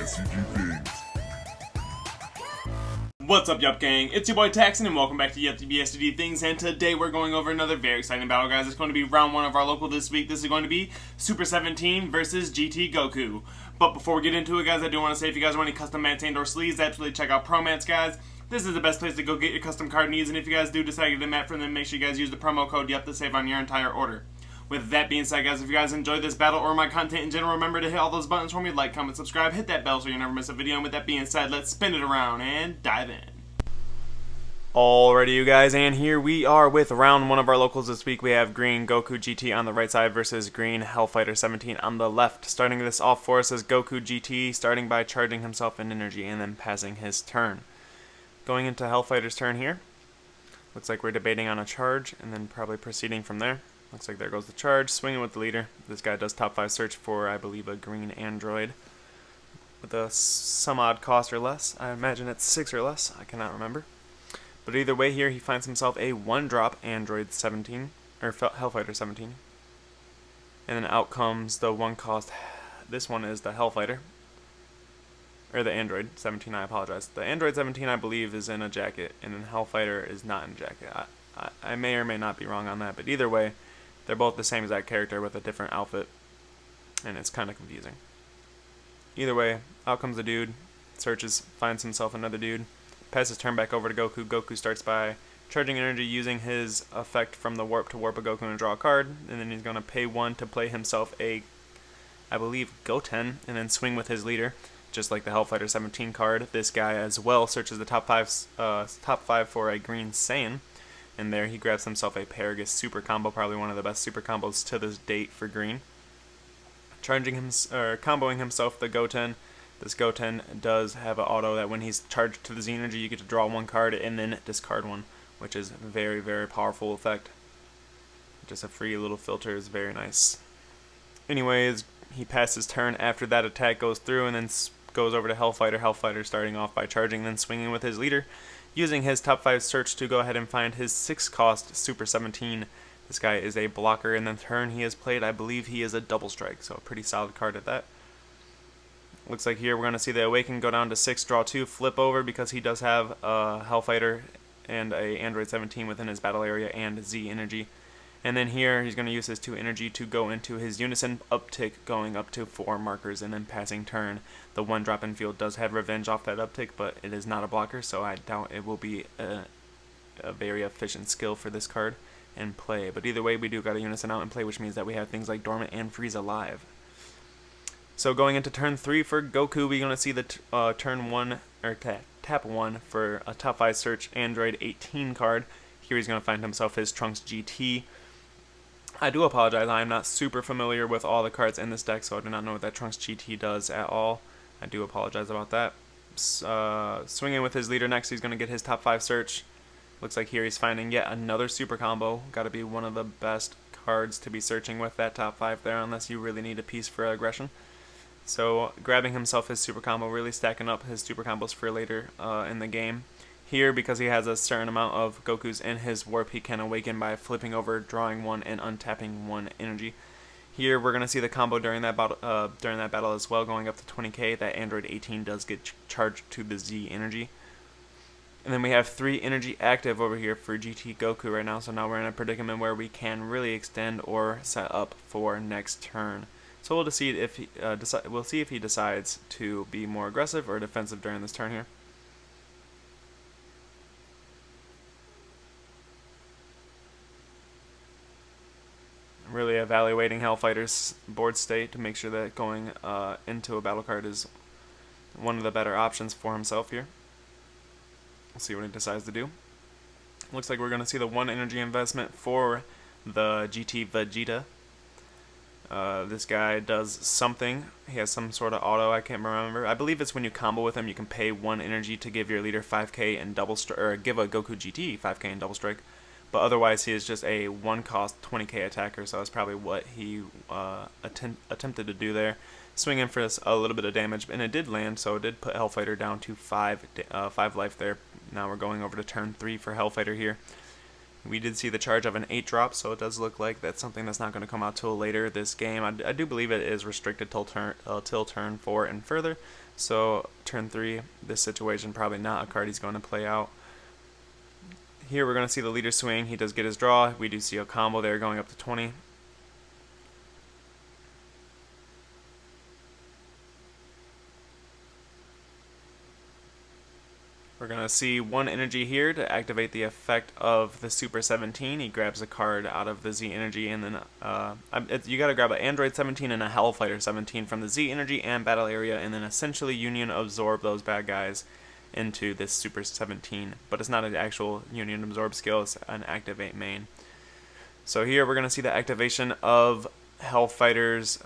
DBSCG things. What's up, Yuhp gang? It's your boy Taxon, and welcome back to Yuhp DBSCG Things. And today we're going over another very exciting battle, guys. It's going to be round 1 of our local this week. This is going to be Super 17 versus GT Goku. But before we get into it, guys, I do want to say if you guys want any custom mats and or sleeves, absolutely check out promats, guys. This is the best place to go get your custom card needs, and if you guys do decide to get a mat from them, make sure you guys use the promo code Yuhp to save on your entire order. With that being said, guys, if you guys enjoyed this battle or my content in general, remember to hit all those buttons for me, like, comment, subscribe, hit that bell so you never miss a video. And with that being said, let's spin it around and dive in. Alrighty, you guys, and here we are with round 1 of our locals this week. We have green Goku GT on the right side versus green Hellfighter 17 on the left. Starting this off for us is Goku GT, starting by charging himself in energy and then passing his turn. Going into Hellfighter's turn here. Looks like we're debating on a charge and then probably proceeding from there. Looks like there goes the charge, swinging with the leader. This guy does top 5 search for, I believe, a green android with a some odd cost or less. I imagine it's 6 or less. I cannot remember. But either way here, he finds himself a 1-drop android 17, or Hellfighter 17. And then out comes the 1 cost. This one is the Hellfighter. Or the android 17, I apologize. The android 17, I believe, is in a jacket, and then Hellfighter is not in a jacket. I may or may not be wrong on that, but either way, they're both the same exact character with a different outfit, and it's kind of confusing. Either way, out comes the dude, searches, finds himself another dude, passes turn back over to Goku. Goku starts by charging energy using his effect from the warp to warp a Goku and draw a card, and then he's going to pay 1 to play himself a, I believe, Goten, and then swing with his leader, just like the Hellfighter 17 card. This guy as well searches the top 5 for a green Saiyan. And there he grabs himself a Paragus super combo, probably one of the best super combos to this date for green. Comboing himself the Goten. This Goten does have an auto that when he's charged to the Z energy, you get to draw 1 card and then discard 1, which is a very, very powerful effect. Just a free little filter is very nice. Anyways, he passes turn after that attack goes through and then goes over to Hellfighter. Hellfighter starting off by charging, then swinging with his leader, using his top 5 search to go ahead and find his 6 cost Super 17. This guy is a blocker, and the turn he has played, I believe he is a double strike, so a pretty solid card at that. Looks like here we're going to see the Awaken go down to 6, draw 2, flip over because he does have a Hellfighter and a Android 17 within his battle area and Z energy. And then here he's going to use his 2 energy to go into his Unison uptick, going up to 4 markers and then passing turn. The 1 drop in field does have revenge off that uptick, but it is not a blocker, so I doubt it will be a very efficient skill for this card in play. But either way, we do got a Unison out in play, which means that we have things like Dormant and Freeze alive. So going into turn 3 for Goku, we're going to see the turn 1 or tap 1 for a top 5 search Android 18 card. Here he's going to find himself his Trunks GT. I do apologize, I am not super familiar with all the cards in this deck, so I do not know what that Trunks GT does at all. I do apologize about that. Swinging with his leader next, he's going to get his top 5 search. Looks like here he's finding yet another super combo. Got to be one of the best cards to be searching with that top 5 there, unless you really need a piece for aggression. So grabbing himself his super combo, really stacking up his super combos for later in the game. Here, because he has a certain amount of Gokus in his warp, he can awaken by flipping over, drawing 1, and untapping 1 energy. Here, we're going to see the combo during that battle as well, going up to 20k. That Android 18 does get charged to the Z energy. And then we have 3 energy active over here for GT Goku right now, so now we're in a predicament where we can really extend or set up for next turn. So we'll see if he decides to be more aggressive or defensive during this turn here. Really evaluating Hellfighter's board state to make sure that going into a battle card is one of the better options for himself here. We'll see what he decides to do. Looks like we're going to see the 1 energy investment for the GT Vegeta. This guy does something. He has some sort of auto, I can't remember. I believe it's when you combo with him, you can pay 1 energy to give your leader 5k and double strike, or give a Goku GT 5k and double strike. But otherwise, he is just a 1 cost 20k attacker, so that's probably what he attempted to do there. Swinging for a little bit of damage, and it did land, so it did put Hellfighter down to 5 life there. Now we're going over to turn 3 for Hellfighter here. We did see the charge of an 8-drop, so it does look like that's something that's not going to come out till later this game. I do believe it is restricted till turn 4 and further. So turn 3, this situation probably not a card he's going to play out. Here we're going to see the leader swing. He does get his draw. We do see a combo there going up to 20. We're going to see 1 energy here to activate the effect of the Super 17. He grabs a card out of the Z energy, and then you got to grab an Android 17 and a Hellfighter 17 from the Z energy and battle area, and then essentially Union absorb those bad guys into this Super 17. But it's not an actual Union absorb skill, it's an activate main. So here we're going to see the activation of Hellfighter's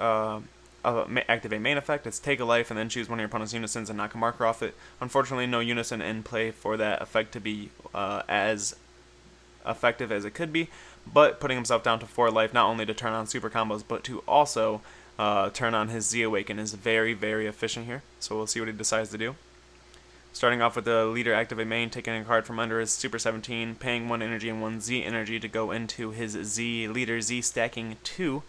activate main effect. It's take a life and then choose one of your opponent's unisons and knock a marker off it. Unfortunately, no unison in play for that effect to be as effective as it could be, but putting himself down to 4 life, not only to turn on super combos, but to also turn on his Z Awaken is very, very efficient here. So we'll see what he decides to do. Starting off with the leader activate main, taking a card from under his Super 17, paying 1 energy and 1 Z energy to go into his Z leader, Z stacking 2.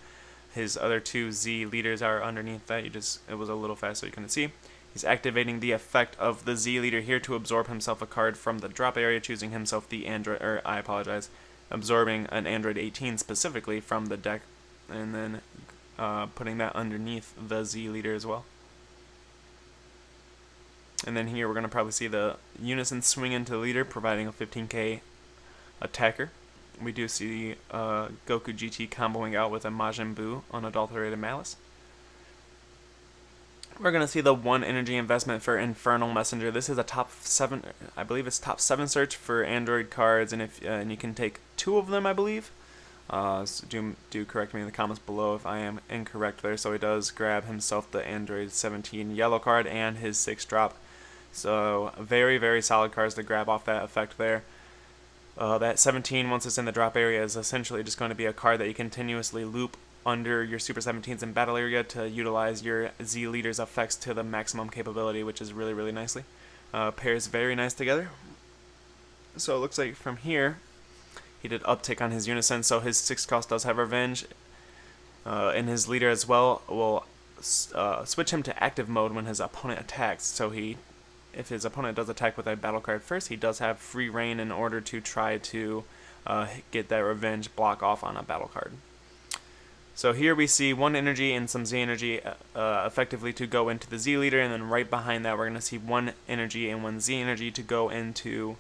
His other 2 Z leaders are underneath that. It was a little fast so you couldn't see. He's activating the effect of the Z leader here to absorb himself a card from the drop area, choosing himself the absorbing an Android 18 specifically from the deck, and then putting that underneath the Z leader as well. And then here we're going to probably see the unison swing into the leader, providing a 15k attacker. We do see Goku GT comboing out with a Majin Buu Unadulterated Malice. We're going to see the 1 energy investment for Infernal Messenger. This is a top 7, I believe it's top 7 search for Android cards, and and you can take 2 of them, I believe. So do correct me in the comments below if I am incorrect there. So he does grab himself the Android 17 yellow card and his 6-drop. So very, very solid cards to grab off that effect there. That 17, once it's in the drop area, is essentially just going to be a card that you continuously loop under your Super 17s in battle area to utilize your Z leader's effects to the maximum capability, which is really, really nicely. Pairs very nice together. So it looks like from here, he did uptick on his unison, so his 6 cost does have revenge. And his leader as well will switch him to active mode when his opponent attacks. So if his opponent does attack with a battle card first, he does have free reign in order to try to get that revenge block off on a battle card. So here we see 1 energy and some Z energy effectively to go into the Z leader, and then right behind that we're going to see 1 energy and 1 Z energy to go into,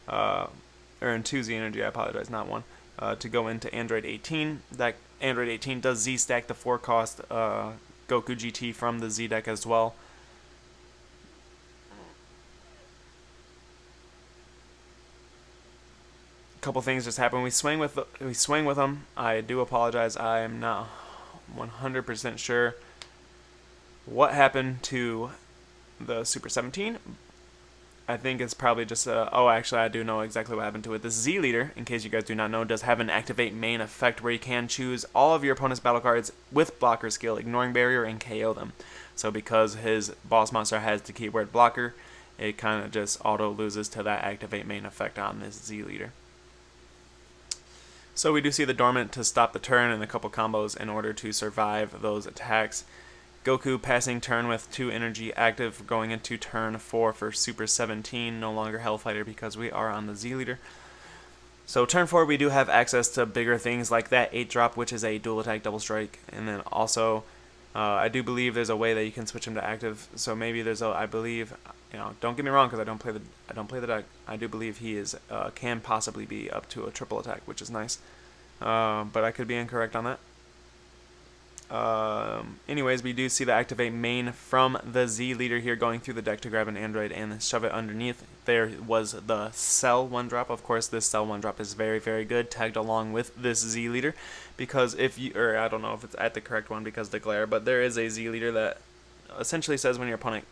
or in 2 Z energy, I apologize, not 1, to go into Android 18. That Android 18 does Z stack the 4 cost Goku GT from the Z deck as well. Couple things just happened. We swing with them. I do apologize. I am not 100% sure what happened to the Super 17. I think it's probably just oh, actually I do know exactly what happened to it. The Z leader, in case you guys do not know, does have an activate main effect where you can choose all of your opponent's battle cards with blocker skill, ignoring barrier, and KO them. So because his boss monster has the keyword blocker, it kind of just auto loses to that activate main effect on this Z leader. So we do see the dormant to stop the turn and a couple combos in order to survive those attacks. Goku passing turn with 2 energy active, going into turn 4 for Super 17, no longer Hellfighter because we are on the Z leader. So turn 4 we do have access to bigger things like that 8-drop, which is a dual attack double strike, and then also I do believe there's a way that you can switch him to active. So maybe there's a, I believe, you know, don't get me wrong because I don't play the deck. I do believe he is can possibly be up to a triple attack, which is nice. But I could be incorrect on that. Anyways, we do see the activate main from the Z leader here going through the deck to grab an Android and shove it underneath. There was the Cell 1-drop. Of course, this Cell 1-drop is very, very good, tagged along with this Z leader, because if you, or I don't know if it's at the correct one because of the glare, but there is a Z leader that essentially says when your opponent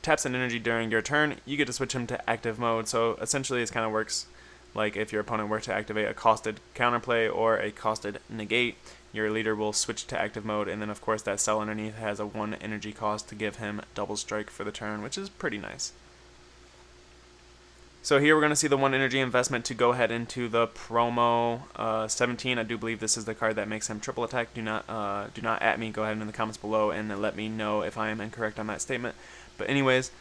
taps an energy during your turn, you get to switch him to active mode. So essentially it kind of works like if your opponent were to activate a costed counterplay or a costed negate, your leader will switch to active mode, and then of course that cell underneath has a 1 energy cost to give him double strike for the turn, which is pretty nice. So here we're going to see the 1 energy investment to go ahead into the promo 17. I do believe this is the card that makes him triple attack. Do not at me. Go ahead in the comments below and let me know if I am incorrect on that statement. But anyways,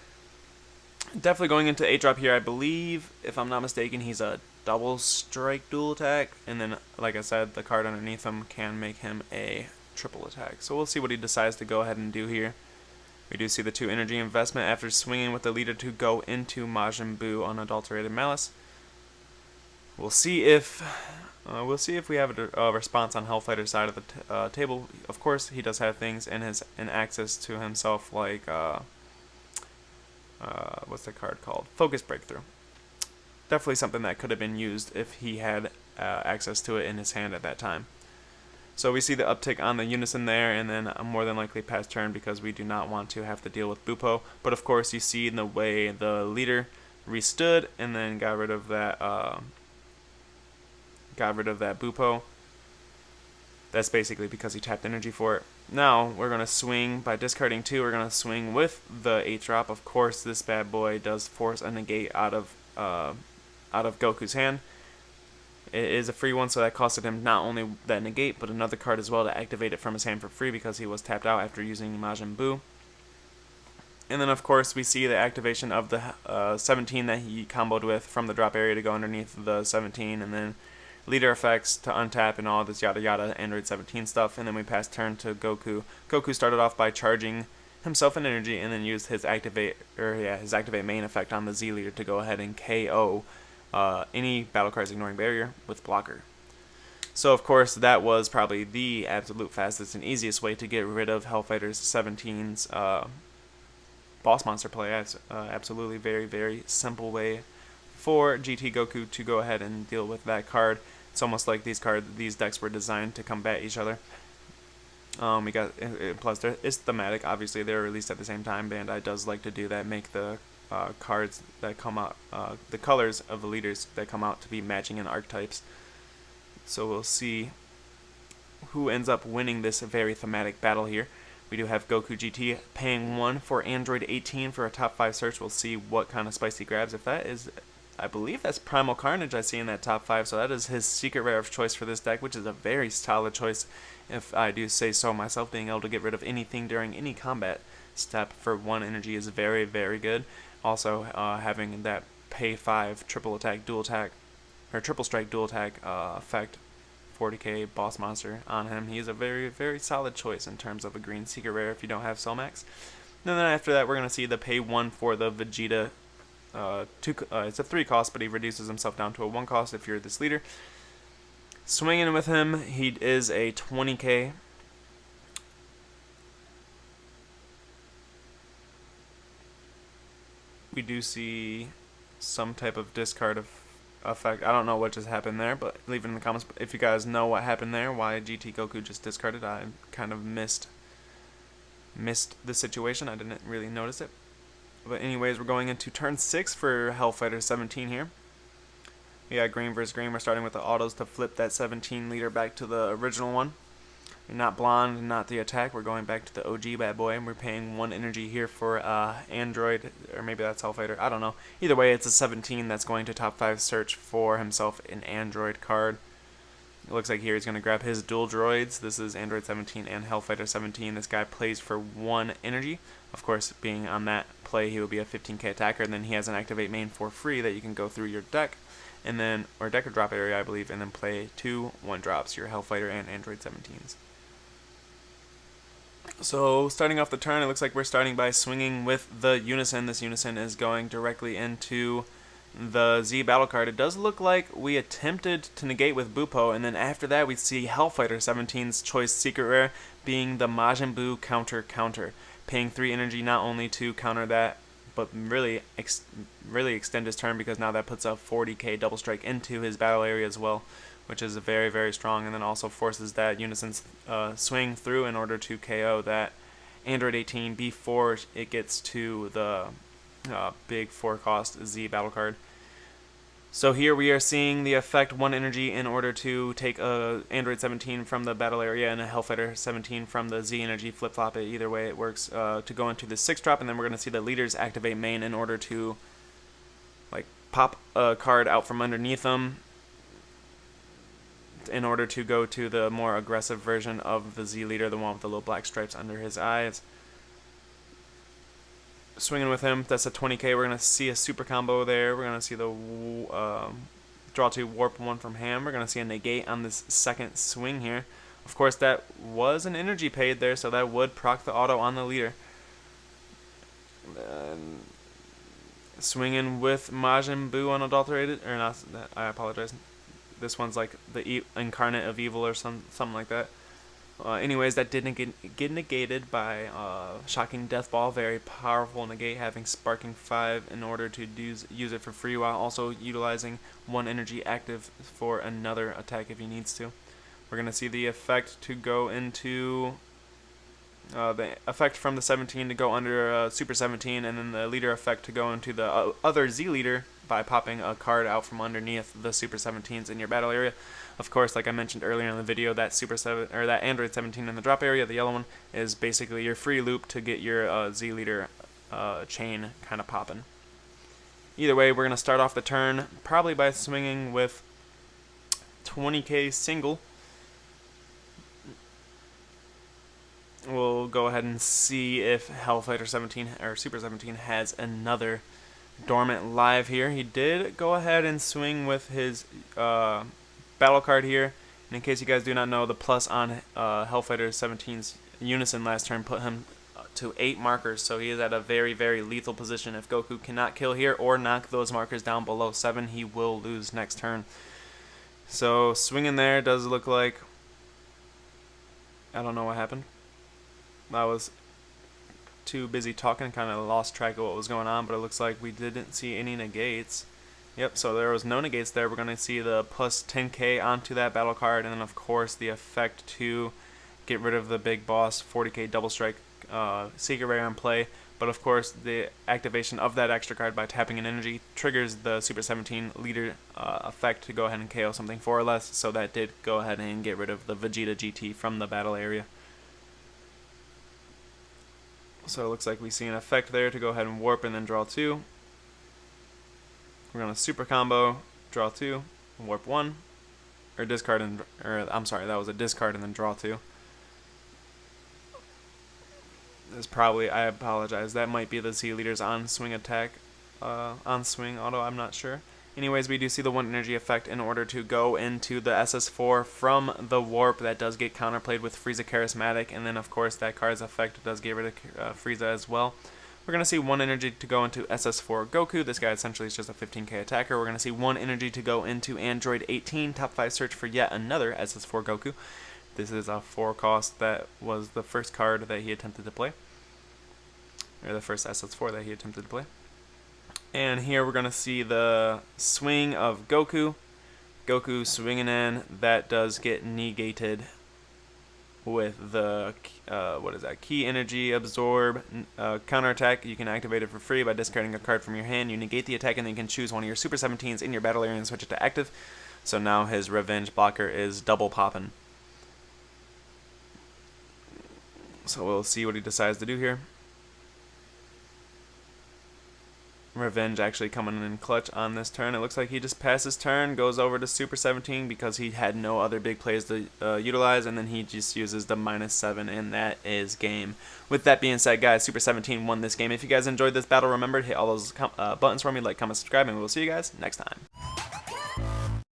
definitely going into 8-drop here. I believe, if I'm not mistaken, he's a double strike dual attack. And then, like I said, the card underneath him can make him a triple attack. So we'll see what he decides to go ahead and do here. We do see the 2 energy investment after swinging with the leader to go into Majin Buu Unadulterated Malice. We'll see if we have a response on Hellfighter's side of the table. Of course, he does have things in his access to himself, like what's the card called? Focus Breakthrough. Definitely something that could have been used if he had access to it in his hand at that time. So we see the uptick on the Unison there, and then more than likely pass turn because we do not want to have to deal with Bupo. But of course, you see in the way the leader restood and then got rid of that Bupo. That's basically because he tapped energy for it. Now we're gonna swing by discarding 2. We're gonna swing with the 8-drop. Of course, this bad boy does force a negate out of Goku's hand. It is a free one, so that costed him not only that negate, but another card as well to activate it from his hand for free because he was tapped out after using Majin Buu. And then, of course, we see the activation of the 17 that he comboed with from the drop area to go underneath the 17, and then leader effects to untap and all this yada yada Android 17 stuff. And then we pass turn to Goku. Goku started off by charging himself in energy and then used his activate main effect on the Z leader to go ahead and KO any battle cards ignoring barrier with blocker. So of course that was probably the absolute fastest and easiest way to get rid of Hellfighter's 17's boss monster play. Absolutely very, very simple way for GT Goku to go ahead and deal with that card. It's almost like these decks were designed to combat each other. Plus it's thematic. Obviously they were released at the same time. Bandai does like to do that, make the cards that come out, the colors of the leaders that come out to be matching in archetypes. So we'll see who ends up winning this very thematic battle here. We do have Goku GT paying 1 for Android 18 for a top 5 search. We'll see what kind of spice he grabs. If that is, I believe that's Primal Carnage I see in that top 5, so that is his secret rare of choice for this deck, which is a very solid choice if I do say so myself. Being able to get rid of anything during any combat step for 1 energy is very, very good. Also, having that pay 5 triple attack, dual attack, or triple strike dual attack effect, 40k boss monster on him. He's a very, very solid choice in terms of a green secret rare if you don't have Soulmax. And then after that, we're going to see the pay 1 for the Vegeta. It's a 3 cost, but he reduces himself down to a 1 cost if you're this leader. Swinging with him, he is a 20k. We do see some type of discard effect. I don't know what just happened there, but leave it in the comments if you guys know what happened there, why GT Goku just discarded. I kind of missed the situation. I didn't really notice it. But anyways, we're going into turn 6 for Hellfighter 17 here. We got green versus green. We're starting with the autos to flip that 17 leader back to the original one. You're not blonde, not the attack. We're going back to the OG bad boy, and we're paying 1 energy here for Android, or maybe that's Hellfighter. I don't know. Either way, it's a 17 that's going to top 5 search for himself an Android card. It looks like here he's going to grab his dual droids. This is Android 17 and Hellfighter 17. This guy plays for 1 energy. Of course, being on that play, he will be a 15k attacker, and then he has an activate main for free that you can go through your deck, and then, or deck or drop area, I believe, and then play 2 1-drops, your Hellfighter and Android 17s. So starting off the turn, it looks like we're starting by swinging with the Unison. This Unison is going directly into the Z battle card. It does look like we attempted to negate with Bupo, and then after that we see Hellfighter 17's choice secret rare being the Majin Buu counter, paying 3 energy not only to counter that, but really extend his turn, because now that puts a 40k double strike into his battle area as well, which is very, very strong, and then also forces that Unison's swing through in order to KO that Android 18 before it gets to the big 4-cost Z battle card. So here we are seeing the effect 1 energy in order to take a Android 17 from the battle area and a Hellfighter 17 from the Z energy, flip-flop it, either way it works, to go into the 6-drop, and then we're going to see the leaders activate main in order to pop a card out from underneath him in order to go to the more aggressive version of the Z leader, the one with the little black stripes under his eyes. Swinging with him, that's a 20k. We're going to see a super combo there. We're going to see the draw 2 warp 1 from Ham. We're going to see a negate on this second swing here. Of course, that was an energy paid there, so that would proc the auto on the leader. Swinging with Majin Buu unadulterated, or not, I apologize. This one's like the incarnate of evil or something like that. Anyways, that didn't get negated by Shocking Death Ball. Very powerful negate, having Sparking 5 in order to use it for free, while also utilizing 1 energy active for another attack if he needs to. We're going to see the effect to go into the effect from the 17 to go under Super 17, and then the leader effect to go into the other Z leader by popping a card out from underneath the Super 17s in your battle area. Of course, like I mentioned earlier in the video, that that Android 17 in the drop area, the yellow one, is basically your free loop to get your Z leader chain kind of popping. Either way, we're going to start off the turn probably by swinging with 20k single. We'll go ahead and see if Hellfighter 17 or Super 17 has another dormant live here. He did go ahead and swing with his battle card here. And in case you guys do not know, the plus on Hellfighter 17's Unison last turn put him to 8 markers, so he is at a very, very lethal position. If Goku cannot kill here or knock those markers down below 7, he will lose next turn. So swinging there does look like, I don't know what happened. I was too busy talking, kind of lost track of what was going on, but it looks like we didn't see any negates. Yep, so there was no negates there. We're going to see the plus 10k onto that battle card, and then of course the effect to get rid of the big boss 40k double strike secret rare in play. But of course the activation of that extra card by tapping an energy triggers the Super 17 leader effect to go ahead and KO something 4 or less, so that did go ahead and get rid of the Vegeta GT from the battle area. So it looks like we see an effect there to go ahead and warp and then draw 2. We're going to super combo, draw 2, warp 1, or discard and, or I'm sorry, that was a discard and then draw 2. This probably, I apologize, that might be the Z leader's on swing attack, on swing auto, I'm not sure. Anyways, we do see the 1 energy effect in order to go into the SS4 from the warp. That does get counterplayed with Frieza Charismatic, and then of course that card's effect does get rid of Frieza as well. We're going to see 1 energy to go into SS4 Goku. This guy essentially is just a 15k attacker. We're going to see 1 energy to go into Android 18, top 5 search for yet another SS4 Goku. This is a 4 cost. That was the first card that he attempted to play, or the first SS4 that he attempted to play. And here we're going to see the swing of Goku. Goku swinging in. That does get negated with the, Key Energy Absorb counterattack. You can activate it for free by discarding a card from your hand. You negate the attack and then you can choose one of your Super 17s in your battle area and switch it to active. So now his Revenge blocker is double popping. So we'll see what he decides to do here. Revenge actually coming in clutch on this turn. It looks like he just passes turn, goes over to Super 17 because he had no other big plays to utilize, and then he just uses the -7, and that is game. With that being said, guys, Super 17 won this game. If you guys enjoyed this battle, remember to hit all those buttons for me, like, comment, subscribe, and we'll see you guys next time.